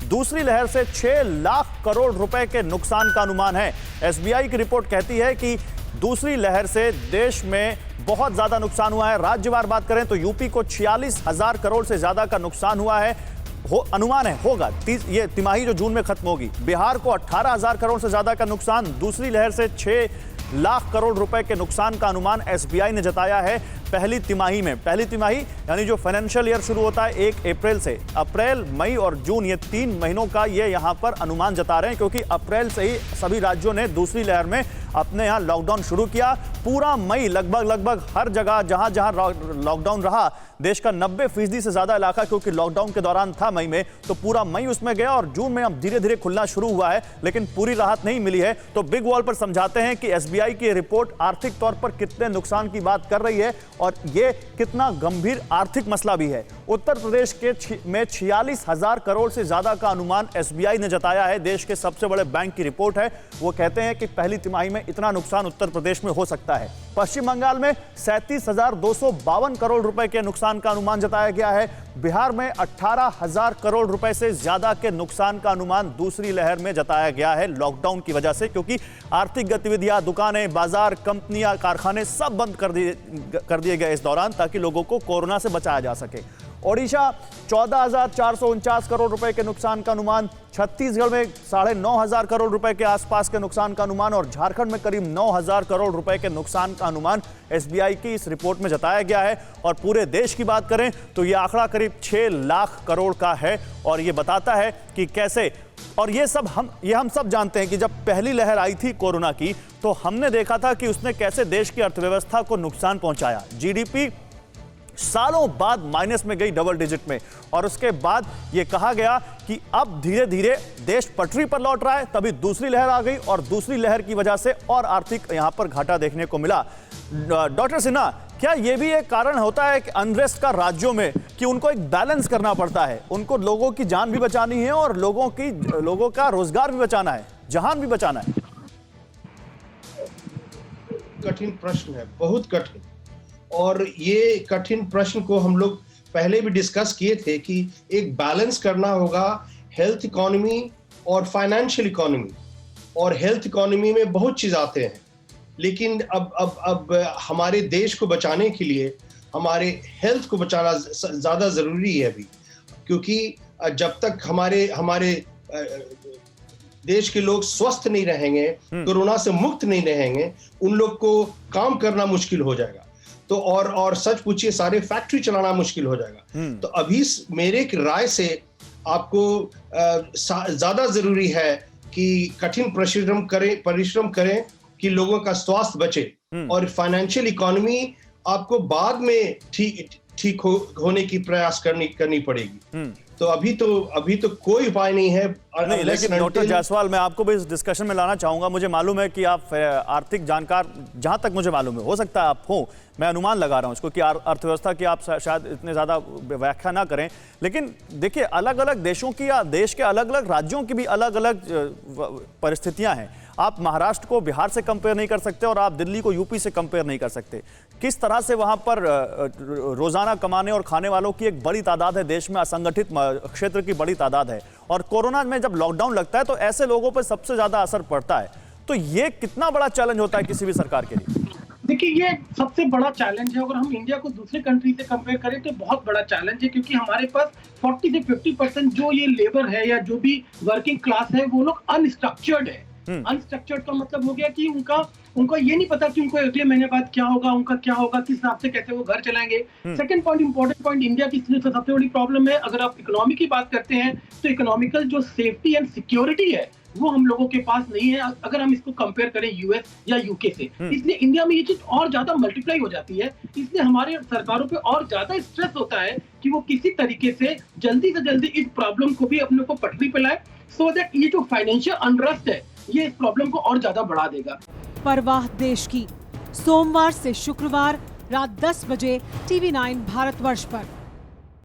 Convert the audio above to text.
दूसरी लहर से 6 लाख करोड़ रुपए के नुकसान का अनुमान है। एसबीआई की रिपोर्ट कहती है कि दूसरी लहर से देश में बहुत ज्यादा नुकसान हुआ है। राज्यवार बात करें तो यूपी को 46,000 करोड़ से ज्यादा का नुकसान हुआ है, अनुमान है होगा। ये तिमाही जो जून में खत्म होगी। बिहार को 18,000 करोड़ से ज्यादा का नुकसान, दूसरी लहर से 6 लाख करोड़ रुपए के नुकसान का अनुमान एसबीआई ने जताया है पहली तिमाही में। पहली तिमाही यानी जो फाइनेंशियल ईयर शुरू होता है 1 अप्रैल से, अप्रैल, मई और जून, ये 3 महीनों का ये यहां पर अनुमान जता रहे हैं, क्योंकि अप्रैल से ही सभी राज्यों ने दूसरी लहर में अपने यहां लॉकडाउन शुरू किया। पूरा मई लगभग हर जगह जहां जहां लॉकडाउन रहा, देश का 90% से ज्यादा इलाका क्योंकि लॉकडाउन के दौरान था मई में, तो पूरा मई उसमें गया और जून में अब धीरे धीरे खुलना शुरू हुआ है, लेकिन पूरी राहत नहीं मिली है। तो बिग वॉल पर समझाते हैं कि एसबीआई की रिपोर्ट आर्थिक तौर पर कितने नुकसान की बात कर रही है और यह कितना गंभीर आर्थिक मसला भी है। उत्तर प्रदेश में 46,000 करोड़ से ज्यादा का अनुमान एसबीआई ने जताया है। देश के सबसे बड़े बैंक की रिपोर्ट है। वो कहते हैं कि पहली तिमाही में इतना नुकसान उत्तर प्रदेश में हो सकता है। पश्चिम बंगाल में 37,252 करोड़ रुपए के नुकसान का अनुमान जताया गया है। बिहार में 18,000 करोड़ रुपए से ज्यादा के नुकसान का अनुमान दूसरी लहर में जताया गया है लॉकडाउन की वजह से, क्योंकि आर्थिक गतिविधियां, दुकानें, बाजार, कंपनियां, कारखाने सब बंद कर दिए गए इस दौरान, ताकि लोगों को कोरोना से बचाया जा सके। ओडिशा 14,449 करोड़ रुपए के नुकसान का अनुमान, छत्तीसगढ़ में 9,500 करोड़ रुपए के आसपास के नुकसान का अनुमान और झारखंड में करीब 9,000 करोड़ रुपए के नुकसान का अनुमान एसबीआई की इस रिपोर्ट में जताया गया है। और पूरे देश की बात करें तो यह आंकड़ा करीब 6 लाख करोड़ का है और यह बताता है कि कैसे, और ये हम सब जानते हैं कि जब पहली लहर आई थी कोरोना की, तो हमने देखा था कि उसने कैसे देश की अर्थव्यवस्था को नुकसान पहुंचाया। जीडीपी सालों बाद माइनस में गई, डबल डिजिट में, और उसके बाद यह कहा गया कि अब धीरे धीरे देश पटरी पर लौट रहा है। तभी दूसरी लहर आ गई और दूसरी लहर की वजह से और आर्थिक यहां पर घाटा देखने को मिला। डॉक्टर सिन्हा, क्या यह भी एक कारण होता है कि अनरेस्ट का राज्यों में, कि उनको एक बैलेंस करना पड़ता है, उनको लोगों की जान भी बचानी है और लोगों का रोजगार भी बचाना है, जहान भी बचाना है? कठिन प्रश्न है, बहुत कठिन। और ये कठिन प्रश्न को हम लोग पहले भी डिस्कस किए थे कि एक बैलेंस करना होगा हेल्थ इकोनॉमी और फाइनेंशियल इकोनॉमी। और हेल्थ इकोनॉमी में बहुत चीज आते हैं, लेकिन अब हमारे देश को बचाने के लिए हमारे हेल्थ को बचाना ज्यादा जरूरी है अभी, क्योंकि जब तक हमारे देश के लोग स्वस्थ नहीं रहेंगे, कोरोना से मुक्त नहीं रहेंगे, उन लोग को काम करना मुश्किल हो जाएगा। तो और सच पूछिए, सारे फैक्ट्री चलाना मुश्किल हो जाएगा। तो अभी मेरे की राय से आपको ज्यादा जरूरी है कि कठिन परिश्रम करें कि लोगों का स्वास्थ्य बचे, और फाइनेंशियल इकोनॉमी आपको बाद में ठीक होने की प्रयास करनी पड़ेगी। तो अभी तो कोई उपाय नहीं है। नहीं, लेकिन डॉक्टर जायसवाल, मैं आपको भी इस डिस्कशन में लाना चाहूंगा। मुझे मालूम है कि आप आर्थिक जानकार, जहां तक मुझे मालूम है, हो सकता है आप हो, मैं अनुमान लगा रहा हूं इसको, कि अर्थव्यवस्था की आप शायद इतने ज्यादा व्याख्या ना करें, लेकिन देखिए अलग अलग देशों की या देश के अलग अलग राज्यों की भी अलग अलग परिस्थितियां हैं। आप महाराष्ट्र को बिहार से कंपेयर नहीं कर सकते और आप दिल्ली को यूपी से कंपेयर नहीं कर सकते। किस तरह से वहां पर रोजाना कमाने और खाने वालों की एक बड़ी तादाद है देश में, असंगठित क्षेत्र की बड़ी तादाद है, और कोरोना में जब लॉकडाउन लगता है तो ऐसे लोगों पर सबसे ज्यादा असर पड़ता है। तो ये कितना बड़ा चैलेंज होता है किसी भी सरकार के लिए? देखिए, ये सबसे बड़ा चैलेंज है। अगर हम इंडिया को दूसरे कंट्री से कंपेयर करें तो बहुत बड़ा चैलेंज है, क्योंकि हमारे पास 40 से 50% जो ये लेबर है या जो भी वर्किंग क्लास है, वो लोग अनस्ट्रक्चर्ड है। अनस्ट्रक्चर्ड का मतलब हो गया कि उनको ये नहीं पता कि उनको अगले महीने बाद क्या होगा, उनका क्या होगा, किस हिसाब से कैसे वो घर चलाएंगे। Second point, important point, India की सबसे बड़ी प्रॉब्लम है, अगर आप इकोनॉमी की बात करते हैं तो इकोनॉमिकल जो सेफ्टी एंड सिक्योरिटी है वो हम लोगों के पास नहीं है, अगर हम इसको कंपेयर करें यूएस या यूके से। इसलिए इंडिया में ये चीज और ज्यादा मल्टीप्लाई हो जाती है। इसलिए हमारे सरकारों पे और ज्यादा स्ट्रेस होता है कि वो किसी तरीके से जल्दी इस प्रॉब्लम को भी अपने को पटरी पे लाए, सो दैट ये जो फाइनेंशियल अनरेस्ट है ये इस प्रॉब्लम को और ज्यादा बढ़ा देगा। परवाह देश की, सोमवार से शुक्रवार रात 10 बजे TV9 भारतवर्ष पर।